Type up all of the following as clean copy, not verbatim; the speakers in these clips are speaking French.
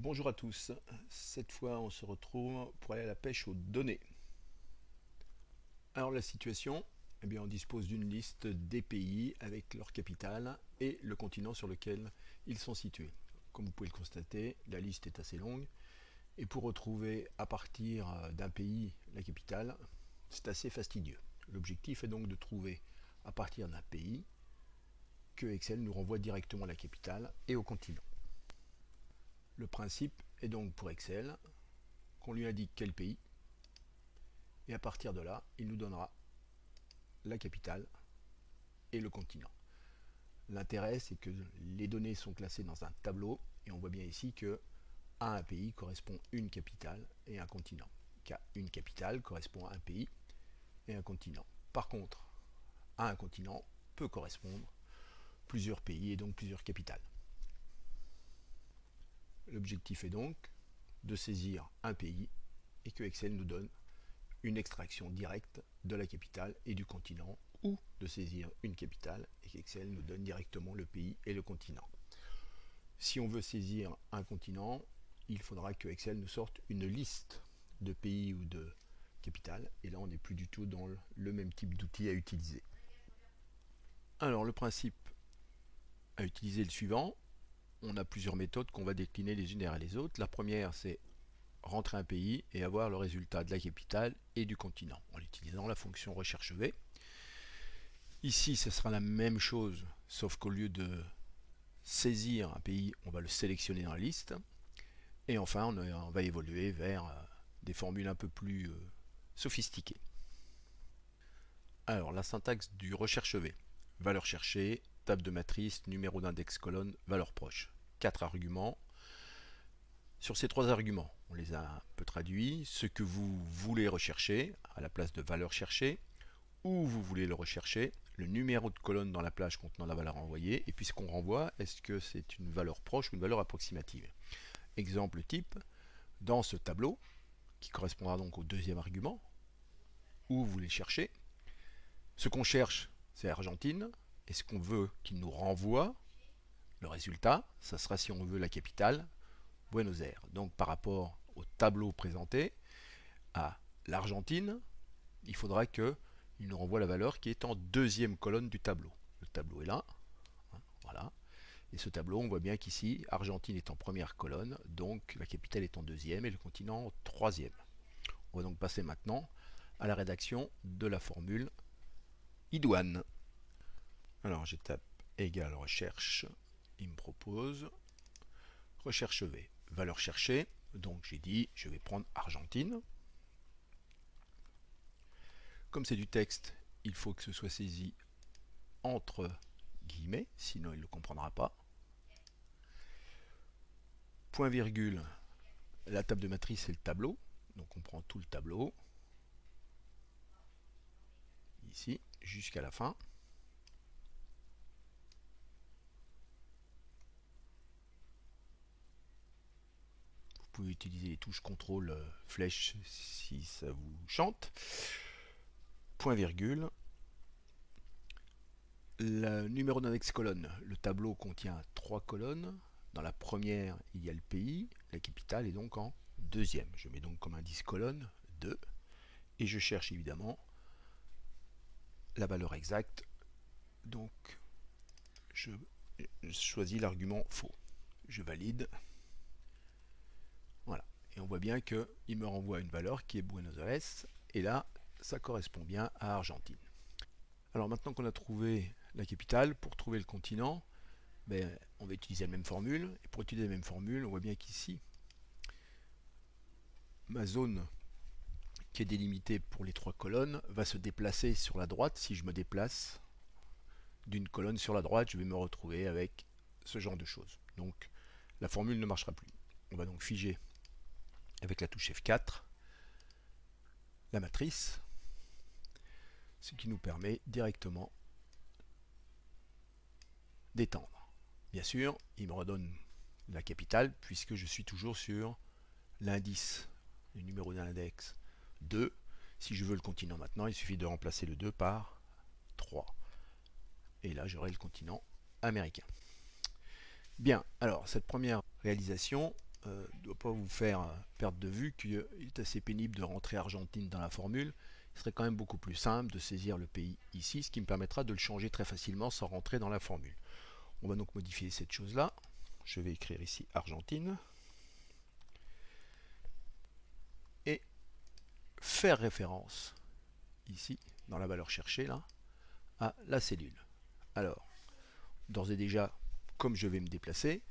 Bonjour à tous, cette fois on se retrouve pour aller à la pêche aux données. Alors la situation, eh bien on dispose d'une liste des pays avec leur capitale et le continent sur lequel ils sont situés. Comme vous pouvez le constater, la liste est assez longue et pour retrouver à partir d'un pays la capitale, c'est assez fastidieux. L'objectif est donc de trouver à partir d'un pays que Excel nous renvoie directement à la capitale et au continent. Le principe est donc pour Excel qu'on lui indique quel pays, et à partir de là, il nous donnera la capitale et le continent. L'intérêt, c'est que les données sont classées dans un tableau, et on voit bien ici que à un pays correspond une capitale et un continent, qu'à une capitale correspond à un pays et un continent. Par contre, à un continent peut correspondre plusieurs pays et donc plusieurs capitales. L'objectif est donc de saisir un pays et que Excel nous donne une extraction directe de la capitale et du continent, ou de saisir une capitale et qu'Excel nous donne directement le pays et le continent. Si on veut saisir un continent, il faudra que Excel nous sorte une liste de pays ou de capitales, et là on n'est plus du tout dans le même type d'outil à utiliser. Alors le principe à utiliser est le suivant. On a plusieurs méthodes qu'on va décliner les unes derrière les autres. La première, c'est rentrer un pays et avoir le résultat de la capitale et du continent en utilisant la fonction recherche V. Ici, ce sera la même chose, sauf qu'au lieu de saisir un pays, on va le sélectionner dans la liste. Et enfin, on va évoluer vers des formules un peu plus sophistiquées. Alors, la syntaxe du recherche V. Valeur cherchée, table de matrice, numéro d'index colonne, valeur proche. 4 arguments. Sur ces 3 arguments, on les a un peu traduits. Ce que vous voulez rechercher à la place de valeur cherchée, où vous voulez le rechercher, le numéro de colonne dans la plage contenant la valeur envoyée, et puis ce qu'on renvoie, est-ce que c'est une valeur proche ou une valeur approximative. Exemple type, dans ce tableau, qui correspondra donc au deuxième argument, où vous voulez chercher, ce qu'on cherche, c'est Argentine, et ce qu'on veut qu'il nous renvoie, le résultat, ça sera si on veut la capitale, Buenos Aires. Donc par rapport au tableau présenté, à l'Argentine, il faudra qu'il nous renvoie la valeur qui est en deuxième colonne du tableau. Le tableau est là, voilà. Et ce tableau, on voit bien qu'ici, Argentine est en première colonne, donc la capitale est en deuxième et le continent en troisième. On va donc passer maintenant à la rédaction de la formule idoine. Alors je tape égale recherche, il me propose recherche V, valeur cherchée, donc j'ai dit je vais prendre Argentine. Comme c'est du texte, il faut que ce soit saisi entre guillemets, sinon il ne le comprendra pas. Point virgule, la table de matrice c'est le tableau, donc on prend tout le tableau, ici, jusqu'à la fin. Vous pouvez utiliser les touches CTRL flèche si ça vous chante. Point virgule. Le numéro d'index colonne. Le tableau contient 3 colonnes. Dans la première, il y a le pays. La capitale est donc en deuxième. Je mets donc comme indice colonne 2. Et je cherche évidemment la valeur exacte. Donc, je choisis l'argument faux. Je valide. Voilà. Et on voit bien qu'il me renvoie une valeur qui est Buenos Aires. Et là, ça correspond bien à Argentine. Alors maintenant qu'on a trouvé la capitale, pour trouver le continent, on va utiliser la même formule. Et pour utiliser la même formule, on voit bien qu'ici, ma zone qui est délimitée pour les 3 colonnes va se déplacer sur la droite. Si je me déplace d'une colonne sur la droite, je vais me retrouver avec ce genre de choses. Donc la formule ne marchera plus. On va donc figer avec la touche F4 la matrice, ce qui nous permet directement d'étendre. Bien sûr, il me redonne la capitale puisque je suis toujours sur l'indice, le numéro d'index 2. Si je veux le continent maintenant, il suffit de remplacer le 2 par 3. Et là, j'aurai le continent américain. Bien, alors cette première réalisation ne doit pas vous faire perdre de vue qu'il est assez pénible de rentrer Argentine dans la formule. Il serait quand même beaucoup plus simple de saisir le pays ici, ce qui me permettra de le changer très facilement sans rentrer dans la formule. On va donc modifier cette chose-là. Je vais écrire ici Argentine. Et faire référence, ici, dans la valeur cherchée, là, à la cellule. Alors, d'ores et déjà, comme je vais me déplacer,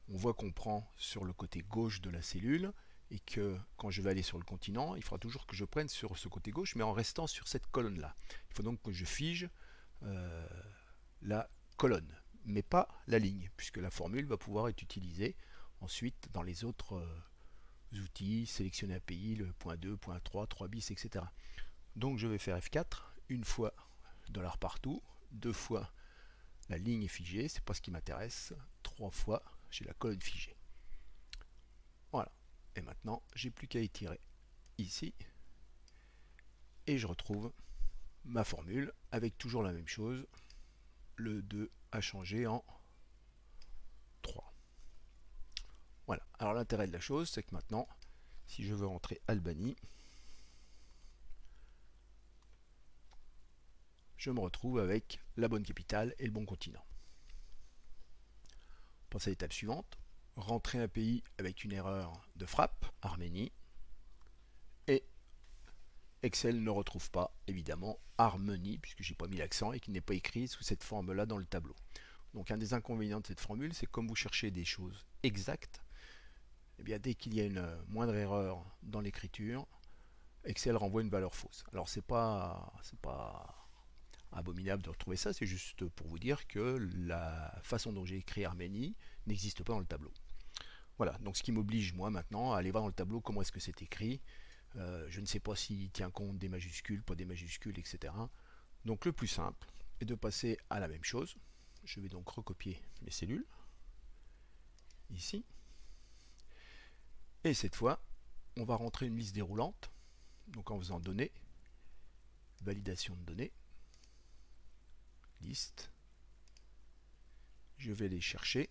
on voit qu'on prend sur le côté gauche de la cellule et que quand je vais aller sur le continent, il faudra toujours que je prenne sur ce côté gauche, mais en restant sur cette colonne-là. Il faut donc que je fige la colonne, mais pas la ligne, puisque la formule va pouvoir être utilisée ensuite dans les autres outils, sélectionner un pays, le point 2, point 3, 3 bis, etc. Donc je vais faire F4, une fois $ partout, deux fois la ligne est figée, c'est pas ce qui m'intéresse, trois fois j'ai la colonne figée. Voilà. Et maintenant, j'ai plus qu'à étirer ici et je retrouve ma formule avec toujours la même chose. Le 2 a changé en 3. Voilà. Alors l'intérêt de la chose, c'est que maintenant, si je veux rentrer Albanie, je me retrouve avec la bonne capitale et le bon continent. On passe à l'étape suivante. Rentrer un pays avec une erreur de frappe, Arménie, et Excel ne retrouve pas, évidemment, Harmonie, puisque j'ai pas mis l'accent et qu'il n'est pas écrit sous cette forme-là dans le tableau. Donc un des inconvénients de cette formule, c'est que comme vous cherchez des choses exactes, eh bien, dès qu'il y a une moindre erreur dans l'écriture, Excel renvoie une valeur fausse. Alors c'est pas abominable de retrouver ça, c'est juste pour vous dire que la façon dont j'ai écrit Arménie n'existe pas dans le tableau. Voilà, donc ce qui m'oblige moi maintenant à aller voir dans le tableau comment est-ce que c'est écrit. Je ne sais pas s'il tient compte des majuscules, pas des majuscules, etc. Donc le plus simple est de passer à la même chose. Je vais donc recopier mes cellules, ici. Et cette fois, on va rentrer une liste déroulante. Donc en faisant données, validation de données, liste. Je vais aller chercher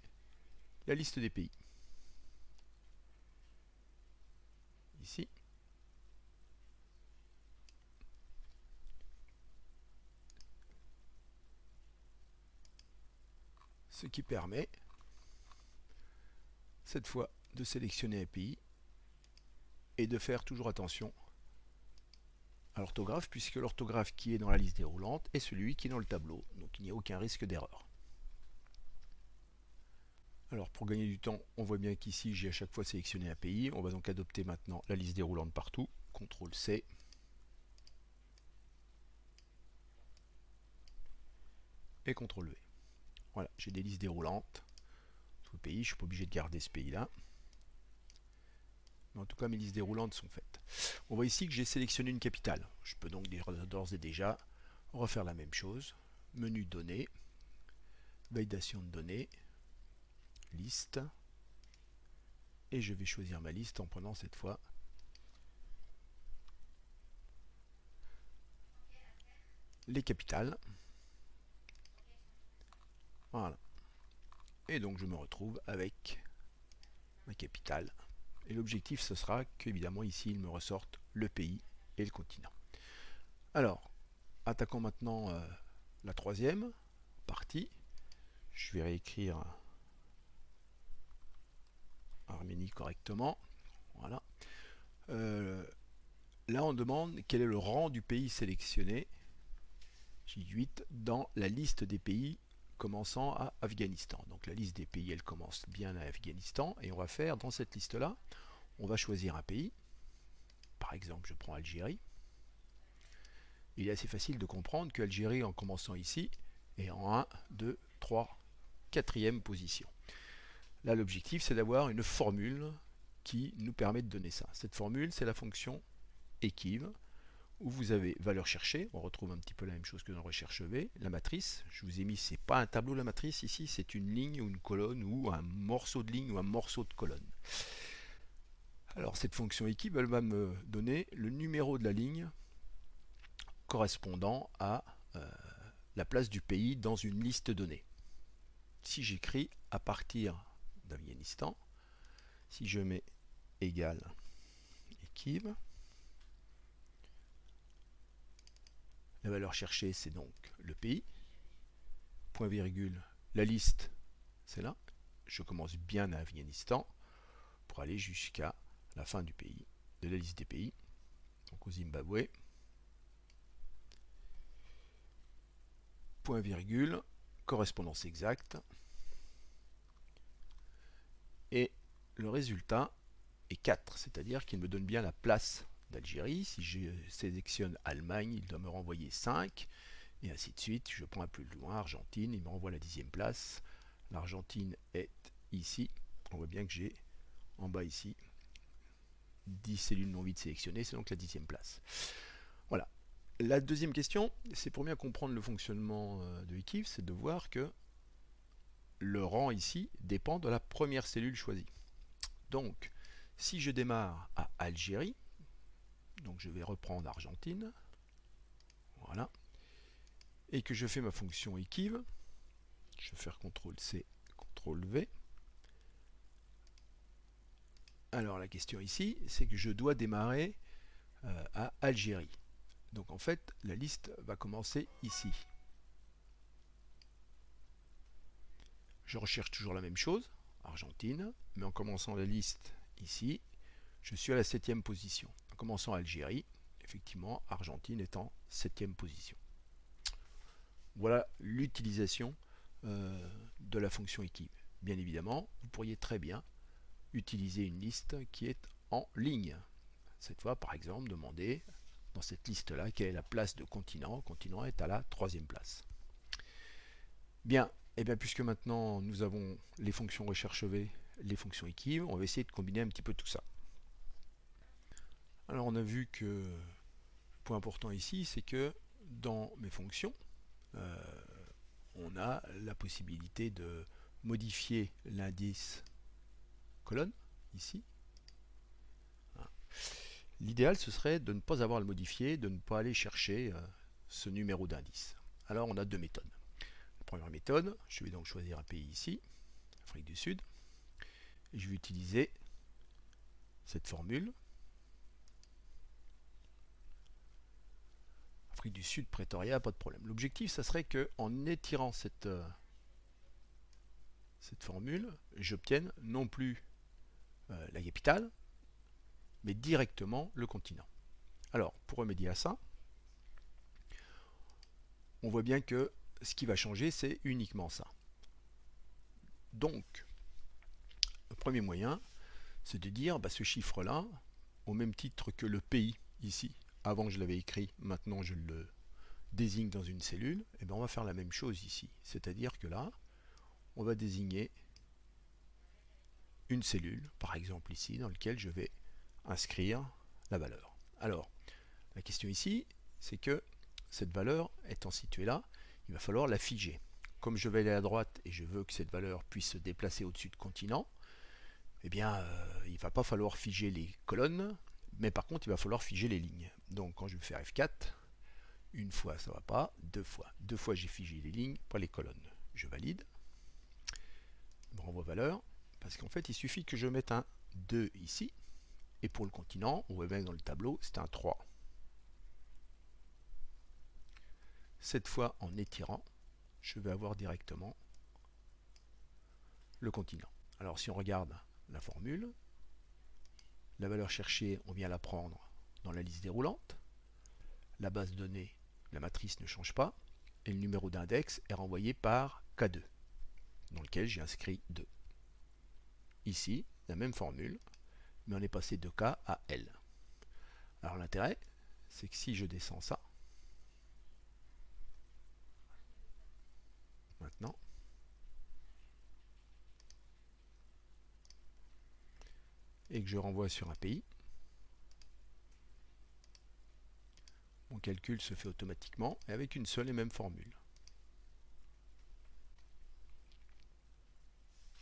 la liste des pays. Ici. Ce qui permet, cette fois, de sélectionner un pays et de faire toujours attention à l'orthographe, puisque l'orthographe qui est dans la liste déroulante est celui qui est dans le tableau, donc il n'y a aucun risque d'erreur. Alors pour gagner du temps, on voit bien qu'ici j'ai à chaque fois sélectionné un pays. On va donc adopter maintenant la liste déroulante partout. CTRL-C. Et CTRL-V. Voilà, j'ai des listes déroulantes. Tout le pays, je ne suis pas obligé de garder ce pays-là. Mais en tout cas, mes listes déroulantes sont faites. On voit ici que j'ai sélectionné une capitale. Je peux donc d'ores et déjà refaire la même chose. Menu données, validation de données, liste. Et je vais choisir ma liste en prenant cette fois les capitales. Voilà. Et donc je me retrouve avec ma capitale. Et l'objectif ce sera qu'évidemment ici il me ressorte le pays et le continent. Alors, attaquons maintenant la troisième partie. Je vais réécrire Arménie correctement. Voilà. Là on demande quel est le rang du pays sélectionné, J8, dans la liste des pays commençant à Afghanistan. Donc la liste des pays elle commence bien à Afghanistan et on va faire dans cette liste là, on va choisir un pays. Par exemple je prends Algérie. Il est assez facile de comprendre que Algérie en commençant ici est en 1, 2, 3, 4e position. Là l'objectif c'est d'avoir une formule qui nous permet de donner ça. Cette formule c'est la fonction équive où vous avez valeur cherchée, on retrouve un petit peu la même chose que dans recherche V, la matrice, je vous ai mis, c'est pas un tableau la matrice ici, c'est une ligne ou une colonne ou un morceau de ligne ou un morceau de colonne. Alors cette fonction équipe, elle va me donner le numéro de la ligne correspondant à la place du pays dans une liste donnée. Si j'écris à partir d'Afghanistan, Si je mets égal equiv, la valeur cherchée c'est donc le pays, point virgule, la liste c'est là, je commence bien à Afghanistan pour aller jusqu'à la fin du pays, de la liste des pays, donc au Zimbabwe, point virgule, correspondance exacte, et le résultat est 4, c'est-à-dire qu'il me donne bien la place d'Algérie. Si je sélectionne Allemagne, il doit me renvoyer 5, et ainsi de suite. Je prends un peu plus loin, Argentine, il me renvoie la 10e place. L'Argentine est ici. On voit bien que j'ai en bas ici 10 cellules non vides sélectionnées, c'est donc la 10e place. Voilà. La deuxième question, c'est pour bien comprendre le fonctionnement de equiv, c'est de voir que le rang ici dépend de la première cellule choisie. Donc, si je démarre à Algérie, donc je vais reprendre Argentine, voilà, et que je fais ma fonction equiv, je vais faire CTRL-C, CTRL-V. Alors la question ici, c'est que je dois démarrer à Algérie. Donc en fait, la liste va commencer ici. Je recherche toujours la même chose, Argentine, mais en commençant la liste ici, je suis à la 7e position. En commençant Algérie, effectivement, Argentine est en 7e position. Voilà l'utilisation de la fonction equiv. Bien évidemment, vous pourriez très bien utiliser une liste qui est en ligne. Cette fois, par exemple, demander dans cette liste-là quelle est la place de continent. Continent est à la 3e place. Bien, et bien puisque maintenant nous avons les fonctions recherche V, les fonctions equiv, on va essayer de combiner un petit peu tout ça. Alors on a vu que le point important ici, c'est que dans mes fonctions, on a la possibilité de modifier l'indice colonne, ici. L'idéal, ce serait de ne pas avoir à le modifier, de ne pas aller chercher ce numéro d'indice. Alors, on a deux méthodes. La première méthode, je vais donc choisir un pays ici, Afrique du Sud, et je vais utiliser cette formule. Afrique du Sud, Pretoria, pas de problème. L'objectif, ça serait qu'en étirant cette formule, j'obtienne non plus la capitale, mais directement le continent. Alors, pour remédier à ça, on voit bien que ce qui va changer, c'est uniquement ça. Donc, le premier moyen, c'est de dire ce chiffre-là, au même titre que le pays ici, avant je l'avais écrit, maintenant je le désigne dans une cellule, et bien on va faire la même chose ici. C'est-à-dire que là, on va désigner une cellule, par exemple ici, dans laquelle je vais inscrire la valeur. Alors, la question ici, c'est que cette valeur étant située là, il va falloir la figer. Comme je vais aller à droite et je veux que cette valeur puisse se déplacer au-dessus de continent, eh bien, il ne va pas falloir figer les colonnes, mais par contre, il va falloir figer les lignes. Donc, quand je vais faire F4, une fois, ça ne va pas, deux fois. Deux fois, j'ai figé les lignes, pas les colonnes. Je valide. Je me renvoie valeur, parce qu'en fait, il suffit que je mette un 2 ici, et pour le continent, on voit bien dans le tableau, c'est un 3. Cette fois, en étirant, je vais avoir directement le continent. Alors, si on regarde la formule, la valeur cherchée, on vient la prendre dans la liste déroulante. La base de données, la matrice ne change pas. Et le numéro d'index est renvoyé par K2, dans lequel j'ai inscrit 2. Ici, la même formule, mais on est passé de K à L. Alors l'intérêt, c'est que si je descends ça, maintenant, et que je renvoie sur un pays, mon calcul se fait automatiquement et avec une seule et même formule.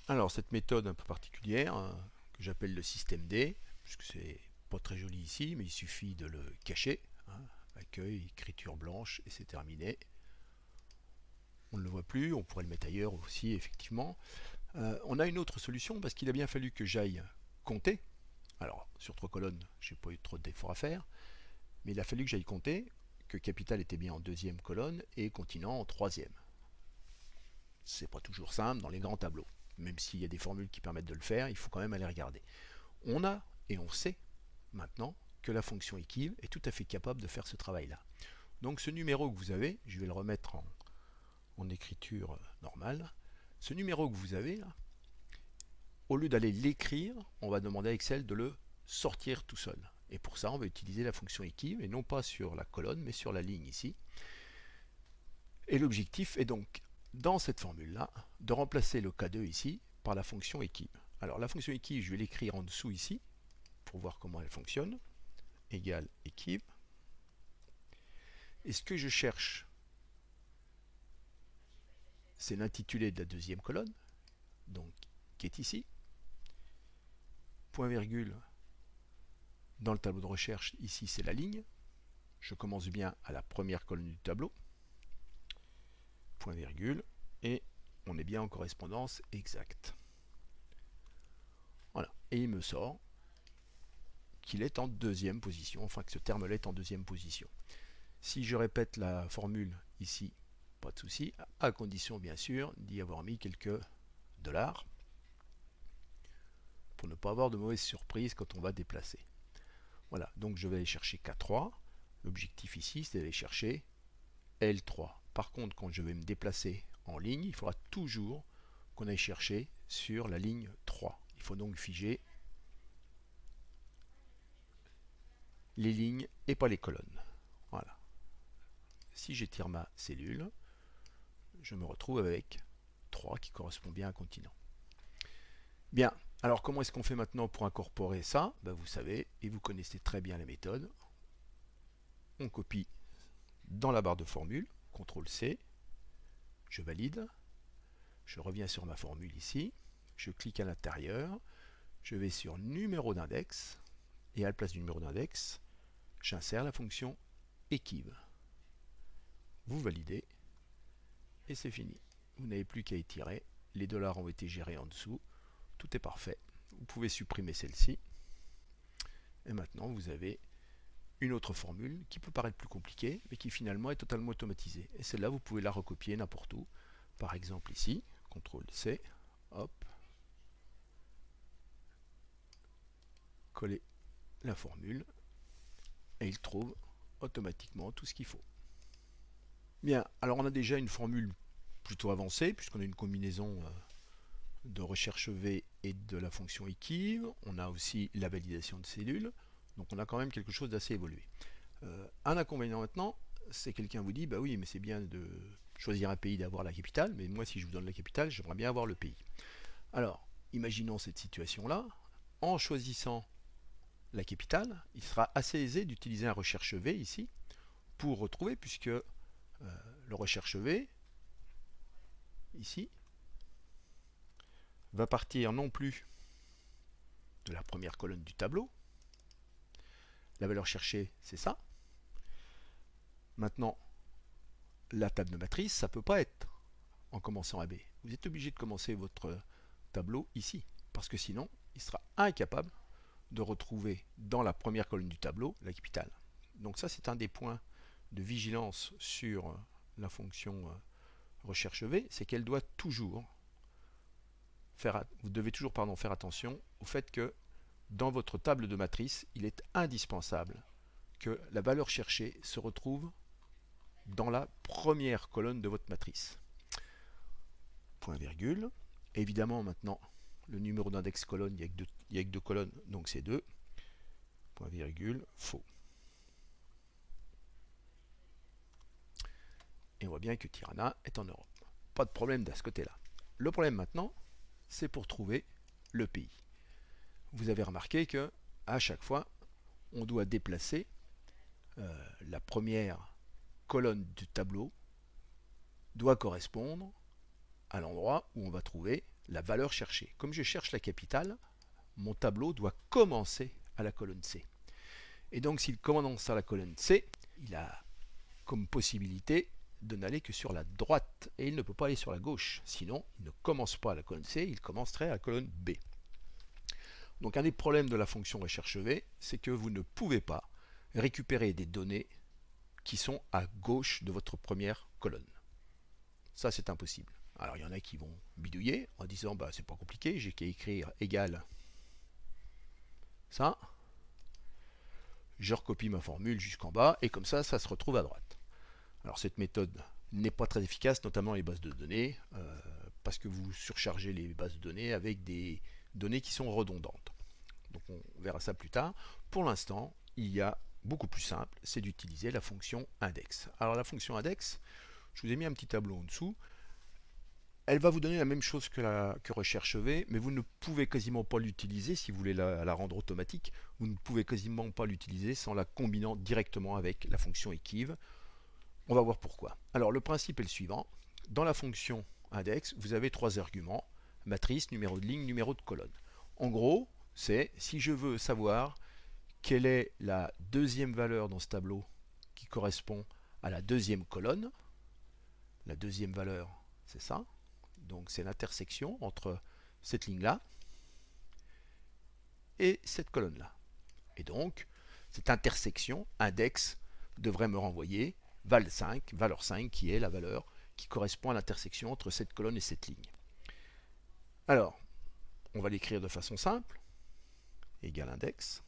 Alors cette méthode un peu particulière, que j'appelle le système D, puisque c'est pas très joli ici, mais il suffit de le cacher, accueil, écriture blanche, et c'est terminé. On ne le voit plus, on pourrait le mettre ailleurs aussi, effectivement. On a une autre solution, parce qu'il a bien fallu que j'aille compter. Alors, sur 3 colonnes, j'ai pas eu trop d'efforts à faire, mais il a fallu que j'aille compter que capital était bien en deuxième colonne et continent en troisième. C'est pas toujours simple dans les grands tableaux. Même s'il y a des formules qui permettent de le faire, il faut quand même aller regarder. On a et on sait maintenant que la fonction équive est tout à fait capable de faire ce travail-là. Donc ce numéro que vous avez, je vais le remettre en écriture normale. Ce numéro que vous avez, là, au lieu d'aller l'écrire, on va demander à Excel de le sortir tout seul. Et pour ça, on va utiliser la fonction équive, et non pas sur la colonne, mais sur la ligne ici. Et l'objectif est donc, dans cette formule-là, de remplacer le K2 ici par la fonction équive. Alors la fonction équive, je vais l'écrire en dessous ici, pour voir comment elle fonctionne. Égale équive. Et ce que je cherche, c'est l'intitulé de la deuxième colonne, donc qui est ici. Point virgule, dans le tableau de recherche, ici c'est la ligne. Je commence bien à la première colonne du tableau. Point virgule, et on est bien en correspondance exacte. Voilà, et il me sort qu'il est en deuxième position, enfin que ce terme-là est en deuxième position. Si je répète la formule ici, pas de souci, à condition bien sûr d'y avoir mis quelques dollars pour ne pas avoir de mauvaises surprises quand on va déplacer. Voilà, donc je vais aller chercher K3. L'objectif ici, c'est d'aller chercher L3. Par contre, quand je vais me déplacer en ligne, il faudra toujours qu'on aille chercher sur la ligne 3. Il faut donc figer les lignes et pas les colonnes. Voilà. Si j'étire ma cellule, je me retrouve avec 3 qui correspond bien à un continent. Bien, alors comment est-ce qu'on fait maintenant pour incorporer ça? Ben, vous savez, et vous connaissez très bien la méthode. On copie dans la barre de formule, CTRL-C, je valide, je reviens sur ma formule ici, je clique à l'intérieur, je vais sur numéro d'index, et à la place du numéro d'index, j'insère la fonction équive. Vous validez, et c'est fini. Vous n'avez plus qu'à étirer, les dollars ont été gérés en dessous, tout est parfait. Vous pouvez supprimer celle-ci, et maintenant vous avez une autre formule qui peut paraître plus compliquée, mais qui finalement est totalement automatisée. Et celle-là, vous pouvez la recopier n'importe où. Par exemple ici, CTRL-C, hop, coller la formule, et il trouve automatiquement tout ce qu'il faut. Bien, alors on a déjà une formule plutôt avancée, puisqu'on a une combinaison de recherche V et de la fonction équive. On a aussi la validation de cellules. Donc on a quand même quelque chose d'assez évolué. Un inconvénient maintenant, c'est quelqu'un vous dit, bah oui, mais c'est bien de choisir un pays, d'avoir la capitale, mais moi si je vous donne la capitale, j'aimerais bien avoir le pays. Alors, imaginons cette situation-là. En choisissant la capitale, il sera assez aisé d'utiliser un recherche V ici pour retrouver, puisque le recherche V, ici, va partir non plus de la première colonne du tableau. La valeur cherchée, c'est ça. Maintenant, la table de matrice, ça ne peut pas être en commençant à B. Vous êtes obligé de commencer votre tableau ici, parce que sinon, il sera incapable de retrouver dans la première colonne du tableau la capitale. Donc ça, c'est un des points de vigilance sur la fonction recherche V, c'est qu'elle doit toujours vous devez toujours faire attention au fait que dans votre table de matrice, il est indispensable que la valeur cherchée se retrouve dans la première colonne de votre matrice. Point virgule. Évidemment, maintenant, le numéro d'index colonne, il n'y a que deux colonnes, donc c'est 2. Point virgule, faux. Et on voit bien que Tirana est en Europe. Pas de problème de ce côté-là. Le problème maintenant, c'est pour trouver le pays. Vous avez remarqué que à chaque fois, on doit déplacer la première colonne du tableau doit correspondre à l'endroit où on va trouver la valeur cherchée. Comme je cherche la capitale, mon tableau doit commencer à la colonne C. Et donc s'il commence à la colonne C, il a comme possibilité de n'aller que sur la droite et il ne peut pas aller sur la gauche. Sinon, il ne commence pas à la colonne C, il commencerait à la colonne B. Donc un des problèmes de la fonction recherche V, c'est que vous ne pouvez pas récupérer des données qui sont à gauche de votre première colonne. Ça, c'est impossible. Alors, il y en a qui vont bidouiller en disant, bah, c'est pas compliqué, j'ai qu'à écrire égal ça. Je recopie ma formule jusqu'en bas, et comme ça se retrouve à droite. Alors, cette méthode n'est pas très efficace, notamment les bases de données, parce que vous surchargez les bases de données avec des données qui sont redondantes. Donc, on verra ça plus tard. Pour l'instant, il y a beaucoup plus simple, c'est d'utiliser la fonction index. Alors, la fonction index, je vous ai mis un petit tableau en dessous. Elle va vous donner la même chose que recherche V, mais vous ne pouvez quasiment pas l'utiliser si vous voulez la rendre automatique. Vous ne pouvez quasiment pas l'utiliser sans la combinant directement avec la fonction equiv. On va voir pourquoi. Alors le principe est le suivant. Dans la fonction index, vous avez trois arguments, matrice, numéro de ligne, numéro de colonne. En gros, c'est si je veux savoir quelle est la deuxième valeur dans ce tableau qui correspond à la deuxième colonne, la deuxième valeur, c'est ça. Donc c'est l'intersection entre cette ligne-là et cette colonne-là. Et donc, cette intersection, index, devrait me renvoyer val5, valeur 5, qui est la valeur qui correspond à l'intersection entre cette colonne et cette ligne. Alors, on va l'écrire de façon simple, égal index.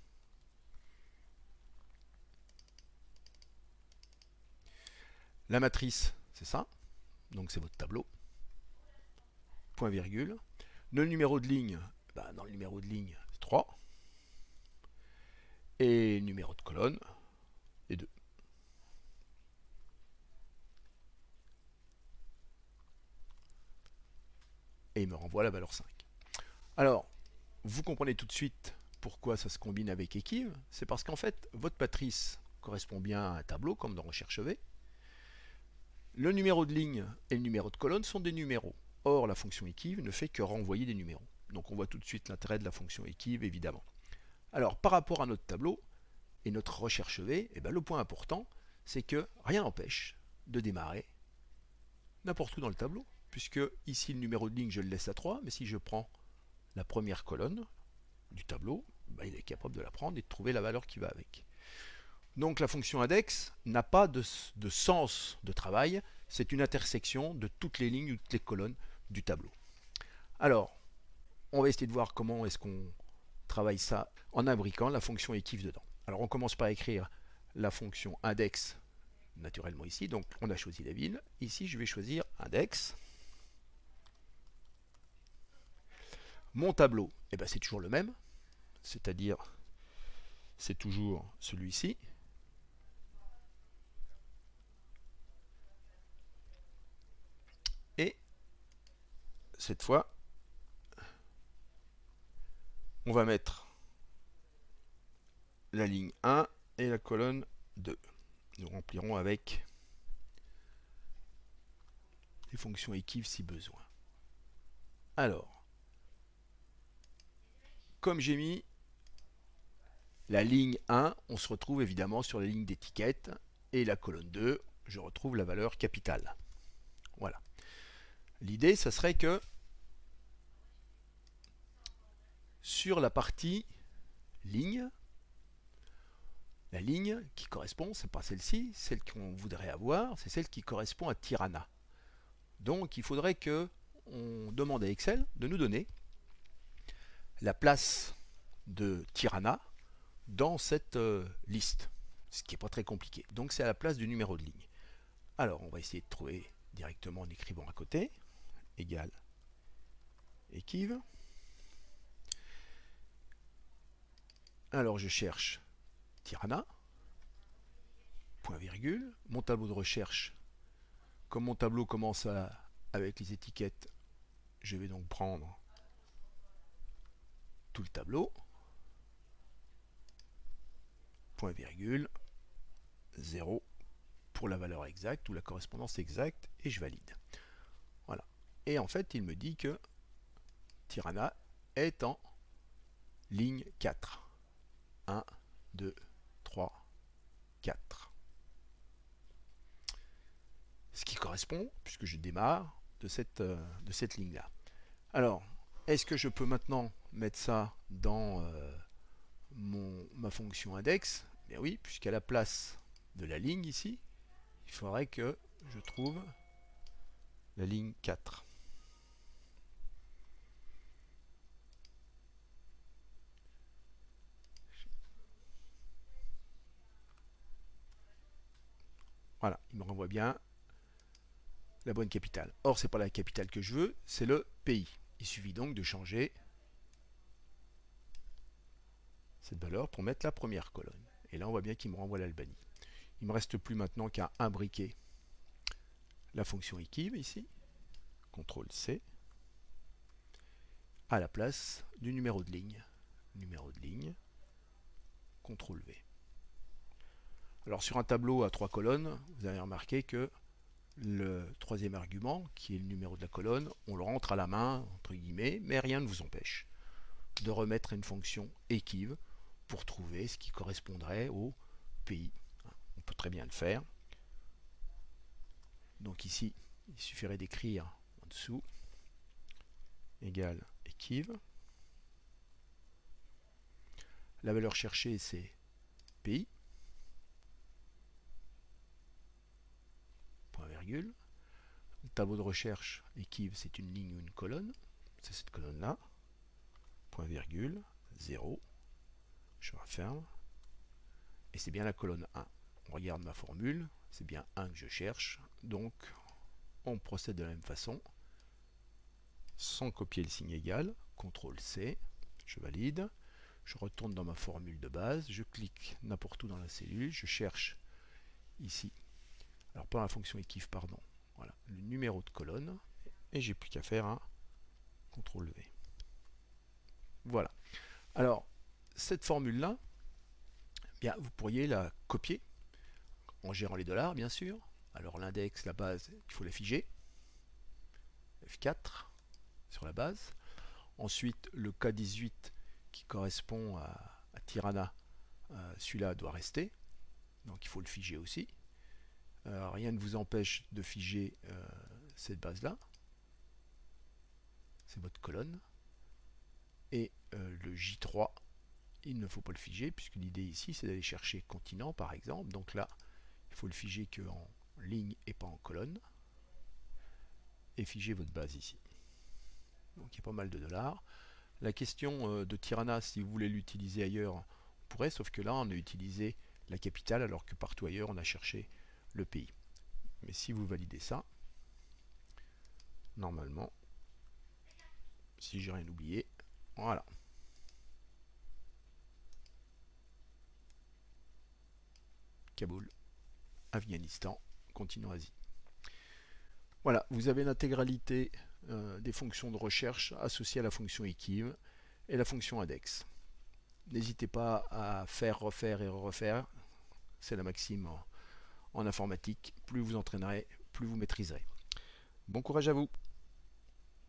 La matrice, c'est ça, donc c'est votre tableau. Point virgule. Le numéro de ligne, ben dans le numéro de ligne, c'est 3. Et le numéro de colonne est 2. Et il me renvoie la valeur 5. Alors, vous comprenez tout de suite pourquoi ça se combine avec equiv. C'est parce qu'en fait, votre matrice correspond bien à un tableau, comme dans recherche V. Le numéro de ligne et le numéro de colonne sont des numéros. Or, la fonction equiv ne fait que renvoyer des numéros. Donc on voit tout de suite l'intérêt de la fonction equiv, évidemment. Alors, par rapport à notre tableau et notre recherche V, eh ben, le point important, c'est que rien n'empêche de démarrer n'importe où dans le tableau, puisque ici, le numéro de ligne, je le laisse à 3, mais si je prends la première colonne du tableau, ben, il est capable de la prendre et de trouver la valeur qui va avec. Donc la fonction index n'a pas de sens de travail, c'est une intersection de toutes les lignes ou toutes les colonnes du tableau. Alors, on va essayer de voir comment est-ce qu'on travaille ça en imbriquant la fonction equiv dedans. Alors on commence par écrire la fonction index naturellement ici, donc on a choisi la ville. Ici je vais choisir index. Mon tableau, eh ben, c'est toujours le même, c'est-à-dire c'est toujours celui-ci. Et cette fois, on va mettre la ligne 1 et la colonne 2. Nous remplirons avec les fonctions equiv si besoin. Alors, comme j'ai mis la ligne 1, on se retrouve évidemment sur la ligne d'étiquette, et la colonne 2, je retrouve la valeur capitale. Voilà. L'idée, ça serait que sur la partie ligne, la ligne qui correspond, c'est pas celle-ci, celle qu'on voudrait avoir, c'est celle qui correspond à Tirana. Donc il faudrait que on demande à Excel de nous donner la place de Tirana dans cette liste, ce qui n'est pas très compliqué. Donc c'est à la place du numéro de ligne. Alors on va essayer de trouver directement en écrivant à côté, égal equiv. Alors je cherche Tirana, point virgule. Mon tableau de recherche, comme mon tableau commence avec les étiquettes, je vais donc prendre tout le tableau, point virgule, 0 pour la valeur exacte ou la correspondance exacte, et je valide. Voilà. Et en fait, il me dit que Tirana est en ligne 4. 1, 2, 3, 4. Ce qui correspond, puisque je démarre, de cette ligne-là. Alors, est-ce que je peux maintenant mettre ça dans ma fonction index? Bien oui, puisqu'à la place de la ligne ici, il faudrait que je trouve la ligne 4. Voilà, il me renvoie bien la bonne capitale. Or, c'est pas la capitale que je veux, c'est le pays. Il suffit donc de changer cette valeur pour mettre la première colonne. Et là, on voit bien qu'il me renvoie l'Albanie. Il ne me reste plus maintenant qu'à imbriquer la fonction equiv ici, CTRL C, à la place du numéro de ligne. Numéro de ligne, CTRL V. Alors sur un tableau à 3 colonnes, vous avez remarqué que le troisième argument, qui est le numéro de la colonne, on le rentre à la main, entre guillemets, mais rien ne vous empêche de remettre une fonction equiv pour trouver ce qui correspondrait au pays. On peut très bien le faire. Donc ici, il suffirait d'écrire en dessous égale equiv. La valeur cherchée, c'est pays. Point virgule. Le tableau de recherche equiv, c'est une ligne ou une colonne. C'est cette colonne-là. Point virgule, 0. Je referme. Et c'est bien la colonne 1. On regarde ma formule. C'est bien 1 que je cherche. Donc, on procède de la même façon. Sans copier le signe égal. CTRL C. Je valide. Je retourne dans ma formule de base. Je clique n'importe où dans la cellule. Je cherche ici. Alors, pas la fonction equiv, pardon. Voilà, le numéro de colonne. Et j'ai plus qu'à faire un CTRL V. Voilà. Alors, cette formule-là, bien, vous pourriez la copier en gérant les dollars, bien sûr. Alors, l'index, la base, il faut la figer. F4 sur la base. Ensuite, le K18 qui correspond à Tirana, celui-là doit rester. Donc, il faut le figer aussi. Rien ne vous empêche de figer cette base-là. C'est votre colonne. Et le J3, il ne faut pas le figer, puisque l'idée ici, c'est d'aller chercher continent, par exemple. Donc là, il faut le figer qu'en ligne et pas en colonne. Et figer votre base ici. Donc il y a pas mal de dollars. La question de Tirana, si vous voulez l'utiliser ailleurs, on pourrait, sauf que là, on a utilisé la capitale, alors que partout ailleurs, on a cherché le pays. Mais si vous validez ça, normalement, si j'ai rien oublié, voilà. Kaboul, Afghanistan, continent Asie. Voilà, vous avez l'intégralité des fonctions de recherche associées à la fonction equiv et la fonction index. N'hésitez pas à faire, refaire et refaire. C'est la maxime en informatique. Plus vous entraînerez, plus vous maîtriserez. Bon courage à vous!